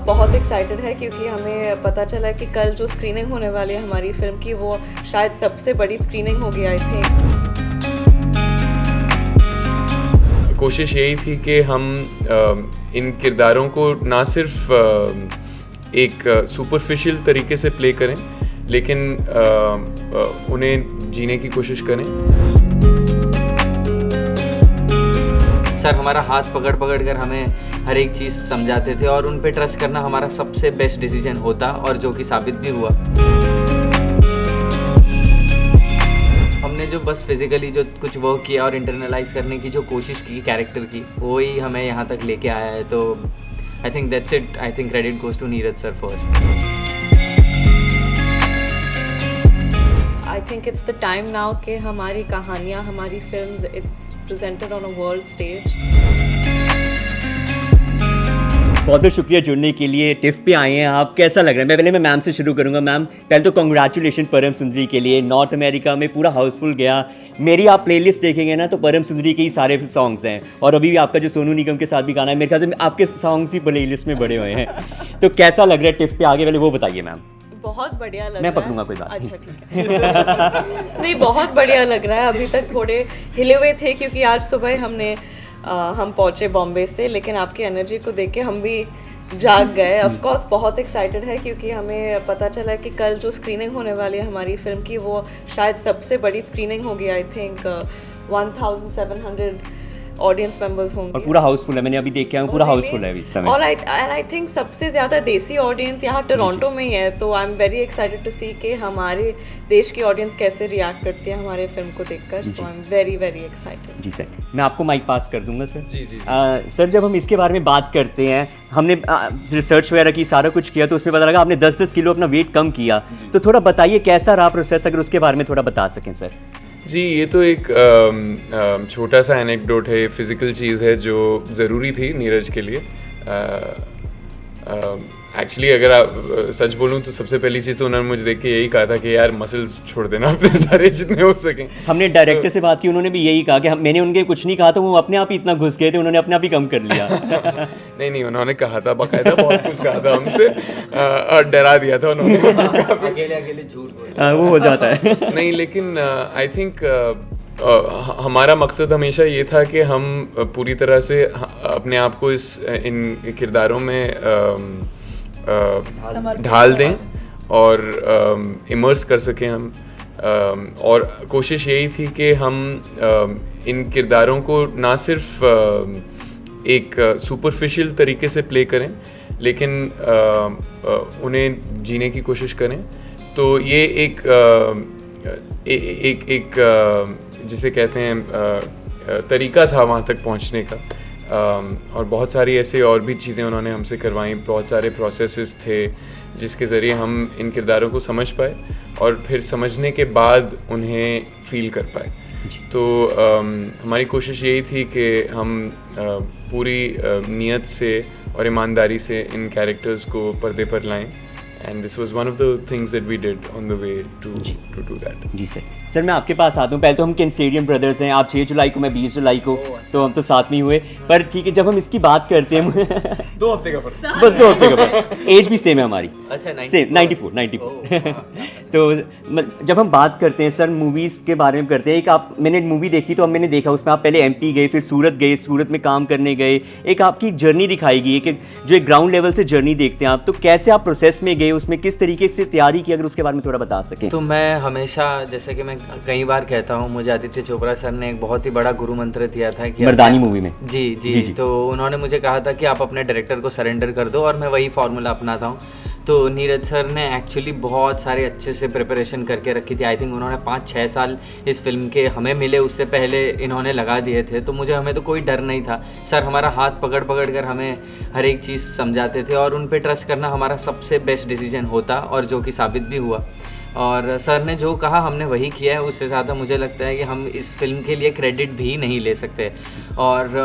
बहुत एक्साइटेड है क्योंकि हमें पता चला कि कल जो स्क्रीनिंग होने वाली है हमारी फिल्म की वो शायद सबसे बड़ी स्क्रीनिंग होगी आई थिंक। कोशिश यही थी कि हम इन किरदारों को ना सिर्फ एक सुपरफिशियल तरीके से प्ले करें लेकिन उन्हें जीने की कोशिश करें। सर हमारा हाथ पकड़ पकड़ कर हमें हर एक चीज़ समझाते थे और उन पे ट्रस्ट करना हमारा सबसे बेस्ट डिसीजन होता और जो कि साबित भी हुआ। हमने जो बस फिजिकली जो कुछ वर्क किया और इंटरनलाइज करने की जो कोशिश की कैरेक्टर की वही हमें यहाँ तक लेके आया है। तो I think that's it. I think credit goes to Neeraj sir first. I think it's the time now कि हमारी कहानियाँ हमारी films it's presented on a world stage। बहुत बहुत शुक्रिया जुड़ने के लिए। टिफ पे आए हैं आप, कैसा लग रहा है? मैं मैम से शुरू करूंगा। मैम पहले तो कॉन्ग्रेचुलेशन परम सुंदरी के लिए। नॉर्थ अमेरिका में पूरा हाउसफुल गया। मेरी आप प्लेलिस्ट देखेंगे ना तो परम सुंदरी के ही सारे सॉन्ग्स हैं और अभी भी आपका जो सोनू निगम के साथ भी गाना है मेरे ख्याल से आपके सॉन्ग्स ही प्लेलिस्ट में बड़े हुए हैं। तो कैसा लग रहा है टिफ पे आगे वाले वो बताइए मैम। बहुत बढ़िया लग रहा है। मैं पकड़ूंगा कोई बात। अच्छा ठीक है। नहीं बहुत बढ़िया लग रहा है। अभी तक थोड़े हिले हुए थे क्योंकि आज सुबह हम पहुंचे बॉम्बे से, लेकिन आपकी एनर्जी को देख के हम भी जाग गए। ऑफ कोर्स बहुत एक्साइटेड है क्योंकि हमें पता चला कि कल जो स्क्रीनिंग होने वाली है हमारी फिल्म की वो शायद सबसे बड़ी स्क्रीनिंग होगी आई थिंक। 1700 ऑडियंस मेंबर्स होंगे और पूरा हाउसफुल है। मैंने अभी देख के आया हूं पूरा हाउसफुल है अभी इस समय। और आई थिंक सबसे ज़्यादा देसी ऑडियंस यहाँ टोरंटो में ही है। तो I am very excited to see कि हमारे देश की ऑडियंस कैसे रिएक्ट करती है हमारे फिल्म को देखकर। So I am very very excited. जी सर, मैं आपको माइक पास कर दूंगा सर। जी। सर जब हम इसके बारे में बात करते हैं, हमने रिसर्च वगैरह की, सारा कुछ किया तो उसमें पता लगा आपने 10-10 किलो अपना वेट कम किया। तो थोड़ा बताइए कैसा रहा प्रोसेस, अगर उसके बारे में थोड़ा बता सकें सर। जी ये तो एक छोटा सा एनेक्डोट है, फिज़िकल चीज़ है जो ज़रूरी थी नीरज के लिए। एक्चुअली अगर आप सच बोलूं तो सबसे पहली चीज़ तो उन्होंने मुझे देख के यही कहा था कि यार मसल्स छोड़ देना अपने सारे जितने हो सकें। हमने डायरेक्टर से बात की, उन्होंने भी यही कहा कि मैंने उनके कुछ नहीं कहा तो वो अपने आप ही इतना घुस गए थे, उन्होंने अपने आप ही कम कर लिया। नहीं उन्होंने कहा था, बाकायदा बहुत कुछ कहा था हमसे और डरा दिया था उन्होंने। अकेले झूठ बोल वो हो जाता है। नहीं लेकिन आई थिंक हमारा मकसद हमेशा ये था कि हम पूरी तरह से अपने आप को इन किरदारों में ढाल दें और इमर्स कर सकें हम। और कोशिश यही थी कि हम इन किरदारों को ना सिर्फ एक सुपरफिशियल तरीके से प्ले करें लेकिन उन्हें जीने की कोशिश करें। तो ये एक जिसे कहते हैं तरीका था वहाँ तक पहुँचने का। और बहुत सारी ऐसे और भी चीज़ें उन्होंने हमसे करवाई, बहुत सारे प्रोसेसेस थे जिसके ज़रिए हम इन किरदारों को समझ पाए और फिर समझने के बाद उन्हें फील कर पाए। तो हमारी कोशिश यही थी कि हम पूरी नीयत से और ईमानदारी से इन कैरेक्टर्स को पर्दे पर लाएं। And this was one of the things that we did on the way to do that. जी सर मैं आपके पास आता हूँ। पहले तो हम कैंसेरियन ब्रदर्स हैं, आप 6 जुलाई को, मैं 20 जुलाई को, तो हम तो साथ में ही हुए। पर ठीक है, जब हम इसकी बात करते हैं 2 हफ्ते का फर्क, बस 2 हफ्ते का फर्क, एज भी सेम है हमारी। अच्छा 94। तो जब हम बात करते हैं सर मूवीज़ के बारे में करते हैं, मैंने मूवी देखी तो अब मैंने देखा उसमें आप पहले MP गए, फिर सूरत गए, सूरत में काम करने गए, एक आपकी जर्नी दिखाई गई है कि जो एक ग्राउंड लेवल से जर्नी देखते हैं आप, तो कैसे आप प्रोसेस में गए, उसमें किस तरीके से तैयारी की, अगर उसके बारे में थोड़ा बता सकें। तो मैं हमेशा, जैसे कि मैं कई बार कहता हूँ, मुझे आदित्य चोपड़ा सर ने एक बहुत ही बड़ा गुरु मंत्र दिया था कि मर्दानी मूवी में। जी। तो उन्होंने मुझे कहा था कि आप अपने डायरेक्टर को सरेंडर कर दो और मैं वही फार्मूला अपनाता हूँ। तो नीरज सर ने एक्चुअली बहुत सारे अच्छे से प्रिपरेशन करके रखी थी। आई थिंक उन्होंने 5-6 साल इस फिल्म के हमें मिले उससे पहले इन्होंने लगा दिए थे। तो हमें तो कोई डर नहीं था। सर हमारा हाथ पकड़ पकड़ कर हमें हर एक चीज़ समझाते थे और उन पे ट्रस्ट करना हमारा सबसे बेस्ट डिसीजन होता और जो कि साबित भी हुआ। और सर ने जो कहा हमने वही किया है। उससे ज़्यादा मुझे लगता है कि हम इस फिल्म के लिए क्रेडिट भी नहीं ले सकते। और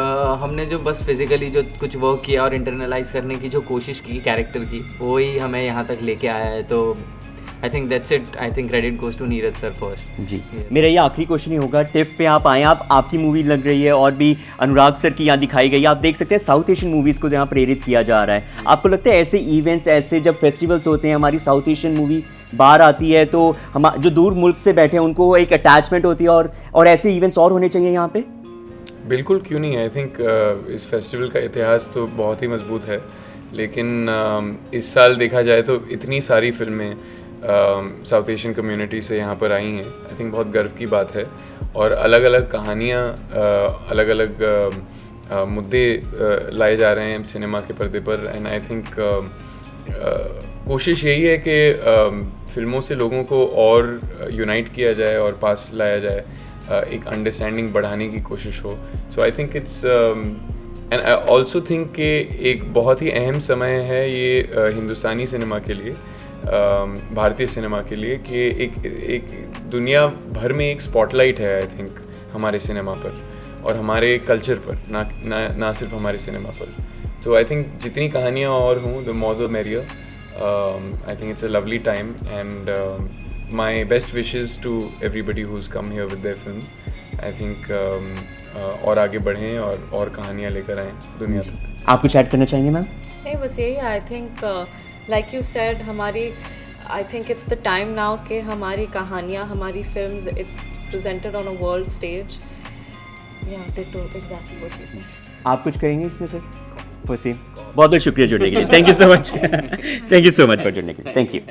हमने जो बस फिज़िकली जो कुछ वर्क किया और इंटरनलाइज करने की जो कोशिश की कैरेक्टर की, वही हमें यहाँ तक लेके आया है। तो I think that's it. I think credit goes to Neeraj sir first. जी मेरा ये आखिरी क्वेश्चन ही होगा, टिफ पे आप आए, आपकी मूवी लग रही है और भी अनुराग सर की यहाँ दिखाई गई है, आप देख सकते हैं साउथ एशियन मूवीज़ को यहाँ प्रेरित किया जा रहा है. आपको लगता है ऐसे इवेंट्स, ऐसे जब फेस्टिवल्स होते हैं, हमारी साउथ एशियन मूवी बाहर आती है तो हम जो दूर मुल्क से बैठे हैं उनको एक अटैचमेंट होती है और ऐसे इवेंट्स और होने चाहिए यहाँ पे? बिल्कुल, क्यों नहीं. आई थिंक इस फेस्टिवल का इतिहास तो बहुत ही मजबूत है, लेकिन इस साल देखा जाए तो इतनी सारी फिल्में साउथ एशियन कम्युनिटी से यहाँ पर आई हैं. आई थिंक बहुत गर्व की बात है और अलग अलग कहानियाँ, अलग अलग मुद्दे लाए जा रहे हैं सिनेमा के पर्दे पर. एंड आई थिंक कोशिश यही है कि फिल्मों से लोगों को और यूनाइट किया जाए और पास लाया जाए, एक अंडरस्टैंडिंग बढ़ाने की कोशिश हो. So I think it's end I also think कि एक बहुत ही अहम समय है ये हिंदुस्तानी सिनेमा के लिए, भारतीय सिनेमा के लिए, कि एक दुनिया भर में एक स्पॉटलाइट है आई थिंक हमारे सिनेमा पर और हमारे कल्चर पर, ना सिर्फ हमारे सिनेमा पर. तो आई थिंक जितनी कहानियाँ और हों, the more the merrier. I think it's a lovely time and my best wishes to everybody who's come here with their films. I think और आगे बढ़ें और कहानियाँ लेकर आएँ दुनिया तक. आप कुछ ऐड करना चाहेंगे मैम? नहीं, बस यही. I think like you said, हमारी I think it's the time now कि हमारी कहानियाँ, हमारी films, it's presented on a world stage. या ditto exactly what he said. आप कुछ कहेंगे इसमें सर? वसीम, बहुत बहुत शुक्रिया जुड़ने के लिए. Thank you so much. Thank you so much for जुड़ने के लिए. Thank you.